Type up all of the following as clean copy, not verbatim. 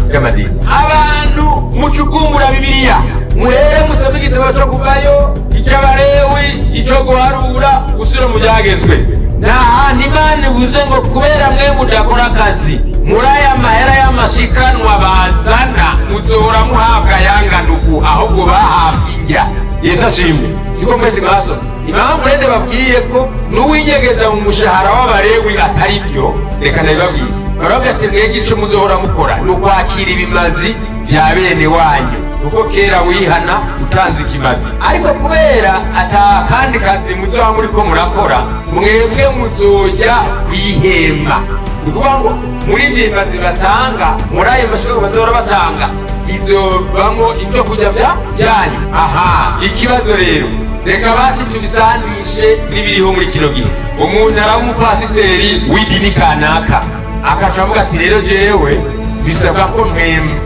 by'amadini. Abantu mucukumbura Bibiliya muhere musome igitabo cyo kuvayo, icy'Abalewi, icyo guharura, gusubira mu byagezwe. N'ahandi Imana ivuze ngo kubera mwe mudakora akazi muri aya mahera y'amashikanwa bazana muzohora muhabwa yanganuku ahubwo bahabwa injya. Yesu ashimwe. Siko mwese mwasoma impamvu rende babwiye ko n'uwinyegeza mu mushahara w'Abalewi atari byo. Reka ndabibabwire, baravuga ati mwege ico muzohora mukora ni ukwakira ibimazi bya bene wanyu, kuko kera wihana utanze ikimazi. Ariko kubera ata kandi kazi muzoba muriko murakora, mwebwe muzojya kwihema. Nikuvuga ngo muri ibyo bimazi batanga, muri ayo mashikanwa bazohora batanga, izovamwo ibyo kurya byanyu. Aha, ikibazo rero reka basi tubisandishe n'ibiriho muri kino gihe. Umuntu ari umupasiteri w'idini kanaka akaca avuga ati rero jewe bisabwa ko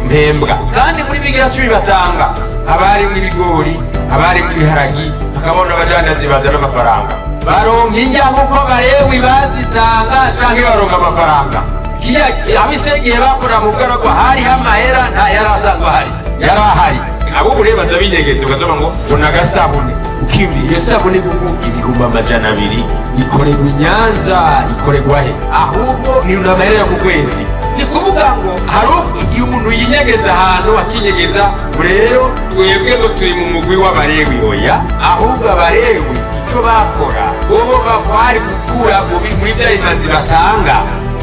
mpembwa, kandi muri Bibiliya 10 batanga haba harimo ibigori, haba harimo ibiharagi, hakabona abadandazi bazana amafaranga. Baronka injya nk'uko Abalewi bazitanga canke baronka amafaranga. Abisegiye bakora mu bwaragwa hari amahera nta yarasanzwe yarahari. Abo urebaza binyegeze ukazoba ngo unagasabune ukimvira iyo sabune gugu ibihumbi 200 ikorerwa i Nyanza, ikorerwa he? Ahubwo ni unamahera ku kwezi. Ni kuvuga ngo hari igihe umuntu yinyegeza ahantu akinyegeza. Rero twebwe ngo turi mu mugwi w'Abalewi oya, ahubwo Abalewi icyo bakora bobo bakwari gukura mu bya bimazi batanga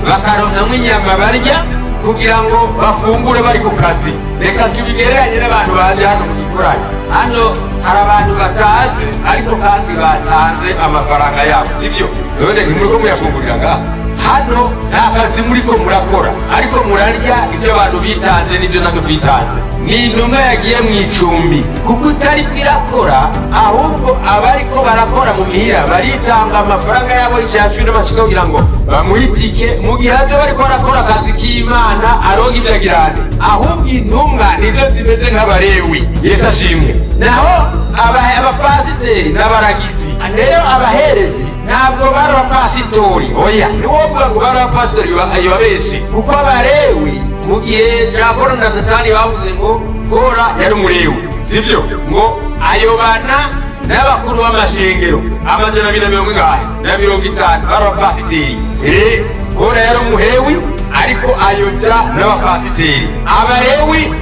bakaronka inyama barya kugira ngo bafungure bari ku kazi. Reka tubigereranye n'abantu baje hano mu gikorani. Hano hari abantu batazi ariko kandi batanze amafaranga yabo, sivyo? None ntimuriko muyafungurira ngaha. Hano nta kazi muriko murakora, ariko murarya ibyo abantu bitanze n'ibyo natwe bitanze. Ni intumwa yagiye mu icumbi, kuko utari kwirakora, ahubwo abariko barakora mu mihira baritanga amafaranga yabo y'icyacu n'amashika kugira ngo bamuhitike mu gihe aze bariko barakora akazi k'Imana aronka ivyagirane. Ahubwo intumwa nizo zimeze nk'Abalewi. Yesu ashimwe. Naho abapasiteri n'abaragizi, rero abaherezi ntabwo bari abapasitori oya, niwovuga ngo bari abapasitori ayobeshe, kuko Abalewi mu gihe jambo na Satani bavuze ngo Kora yari umulewi, sivyo? Ngo ayobana n'abakuru b'amashengero 250 bari abapasiteri. Kora yari umuhewi ariko ayobya n'abapasiteri. Abalewi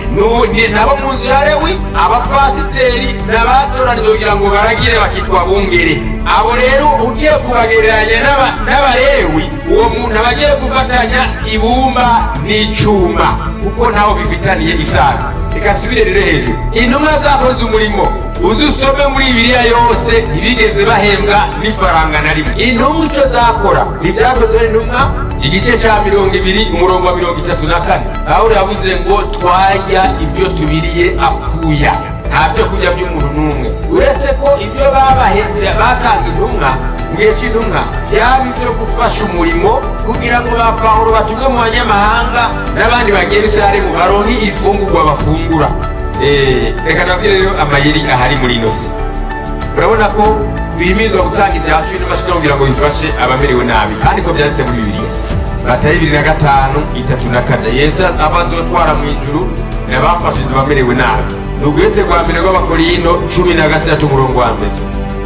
nabo mu nzu ya Lewi, abapasiteri n'abatoranijwe kugira ngo baragire bakitwa bungere. Abo rero ugiye kubagereranya n'Abalewi, uwo muntu abagiye gufatanya ibumba n'icuma, kuko ntaho bifitaniye isano. Reka subire rero hejuru. Intumwa zakoze umurimo uzusome muri Bibiliya yose ntibigeze bahembwa n'ifaranga na rimwe. Intumwa icyo zakora ibyakozwe n'intumwa igice cya 20 umurongo wa 34. Pawulo yavuze ngo twajya ibyo tubiriye akuya, nta byo kurya by'umuntu n'umwe, uretse ko ibyo babahembye batanga intumwa mu gihe cy'intumwa byaba ibyo gufasha umurimo kugira ngo ba Pawulo batumwe mu banyamahanga n'abandi bagiye Yerusalemu baronke ifungurwa bafungura. Reka nabwire rero amayeri ahari muri ino si. Urabona ko bihimizwa gutanga ibyacu n'amashika kugira ngo bifashe abamerewe nabi, kandi ko byanditse muri Bibiliya. Matayo 25:34. Yesu abazotwara mu ijuru n'abafashije abamerewe nabi. Nugwete rwa mbere rw'Abakorino 13 umurongo wa mbere.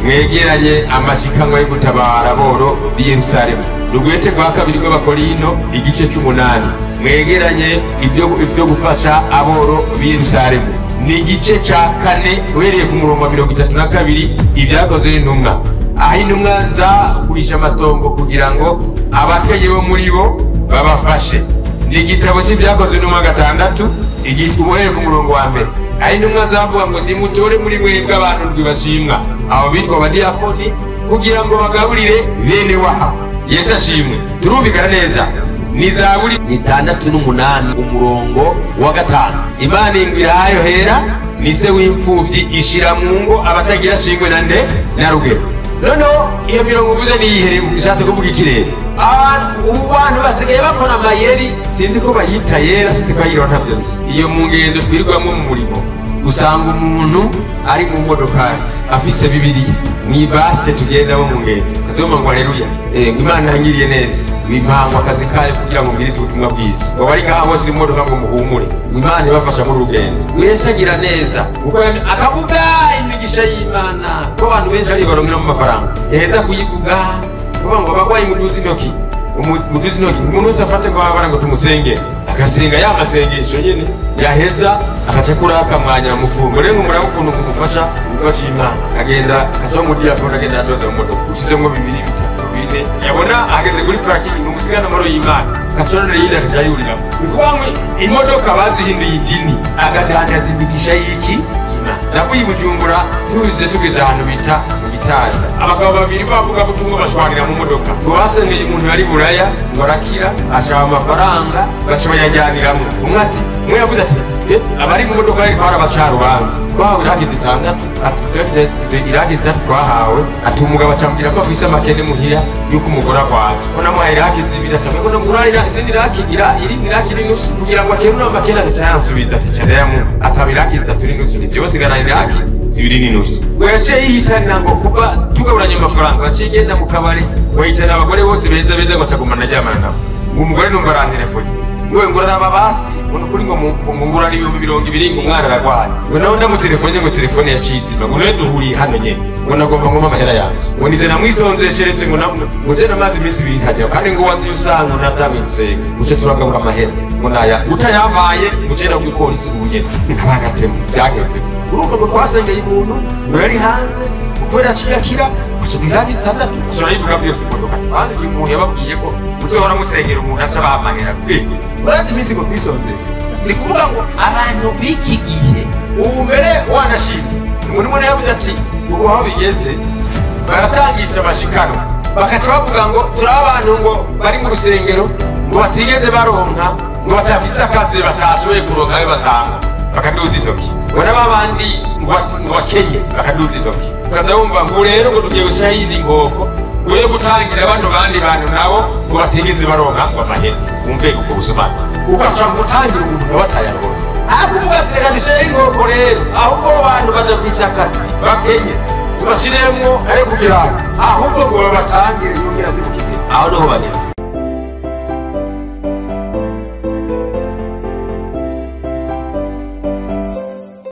Mwegeranye amashikanwa yo gutabara aboro b'i Yerusalemu. Nugwete rwa kabiri rw'Abakorino igice 8. Mwegeranye ibyo gufasha aboro b'i Yerusalemu. Ni igice cya 4 uhereye ku murongo wa 32 ibyakozwe n'intumwa. Aho intumwa zagurisha amatongo kugira ngo abakenye bo muri bo babafashe. Ni igitabo cy'ibyakozwe n'intumwa 6 uhereye ku murongo wa mbere. Aho intumwa zavuga ngo nimutore muri mwebwe abantu bashimwa, abo bitwa abadiyakoni, kugira ngo bagaburire bene wabo. Yesu ashimwe. Turumvikana neza. Ni Zaburi 68 umurongo wa 5. Imana ingwirayo hera ni se w'imfubyi ishira mu ngo abatagira shingwe na nde na rugero. Noneho iyo mirongo uvuze ni yihere bishatse kuvuga ikirere. Abantu basigaye bakora amayeri, sinzi ko bayita yera, sinzi ko ayiro ntavyo. Iyo mu ngendo twirirwamo mu murimo usanga umuntu ari mu modokari afise Bibiliya mwibase tugendamo mu ngendo kazoma ngo haleluya Imana yangiriye neza bimpanga akazi kayo kugira ngo ngirize ubutumwa bwiza ngo bari ngaho bose imodoka ngo muhumure Imana ibafasha mu rugendo wese agira neza uko akavuga imigisha y'Imana ko abantu benshi ari baromera mu mafaranga yaheza kuyivuga kuvuga ngo bagwaye muduzi noki umuntu wese afate ngo abana ngo tumusenge akasenga yamasengesho nyene yaheza akaca kuraka mwanya mufungo rero murabo ukuntu kumufasha ubashima agenda kaso mu diakona agenda atoza mu modoka ushizemo 2 3 4 yabona ageze kuri parking umusigana maro y'Imana kacona yinde akajayurira bikwamwe imodoka bazihinduye idini agadanda zibigisha yiki nakuyi Bujumbura tugeze ahantu bita Gitaza abagabo babiri bavuga butumwa bashwanira mu modoka ngo basengeye umuntu yari buraya ngo arakira ashaba amafaranga bacaba yajyaniramo umwe ati mwe yavuze ati abari mu modoka ari para bacarubanza twawe iragize 6 ati twese iragize twahawe ati umugabo acambira ko afise amakene muhira yuko umugora kwaje ko namuhaye iragize birasabwe ko namurari izindi rakigira iri nirakiri nusu kugira ngo akene amakene agacansubiza ati cyane atabiragize turi nusu byose garaniraki zibiri ninusu weje yihitanira ngo kuba tugaburanye amafaranga bacigenda mu kabare wahitana abagore bose beza ngo cyagumana najyamana nabo umugore numva ran telefone ngo ngora ababasi ngo kuri ngo ngura ari 200 ngo mwana aragwaye ngo nawe ndamu telefone ngo telefone yacizima ngo rero duhuri hano nyene ngo nagomba ngoma amahera yanjye ngo nize namwisonzesheretse ngo je namaze iminsi ibiri ntajya kandi ngo wanze usanga natamye gusenga uce turagabura amahera ngo naya utayavaye mucenda ku polisi ubunye abagatemu byageze uruko ngo twasengeye umuntu ngo yari hanze ukwera cyakira kucibirabi sandatu turayivuga byose modoka kandi kimuntu yababwiye ko uzora musengera umuntu aca bamahera urazi iminsi ngo twisonzeshe ni kuvuga ngo abantu biki gihe ubu mbere wanashimye umuntu umwe yavuze ati ubu aho bigeze baratangisha abashikano bakaca bavuga ngo turi abantu ngo bari mu rusengero ngo batigeze baronka ngo batafise akazi batashoboye kuronka ayo batanga bakaduza intoki ngo n'abandi ngo bakenye bakaduza intoki ukaza wumva ngo rero ngo tugiye gushira yindi ngoko ure gutangira abantu bandi bantu nabo ngo batigeze baronka ngo amahera umve uko busobanuye ukaca gutangira umuntu n'abataya rwose akuvuga ati reka ndishere ingoko rero ahubwo abantu badafise akazi bakenye ubashiremwo ari kugira ahubwo ngo batangire yongera zibukite aho niho bageze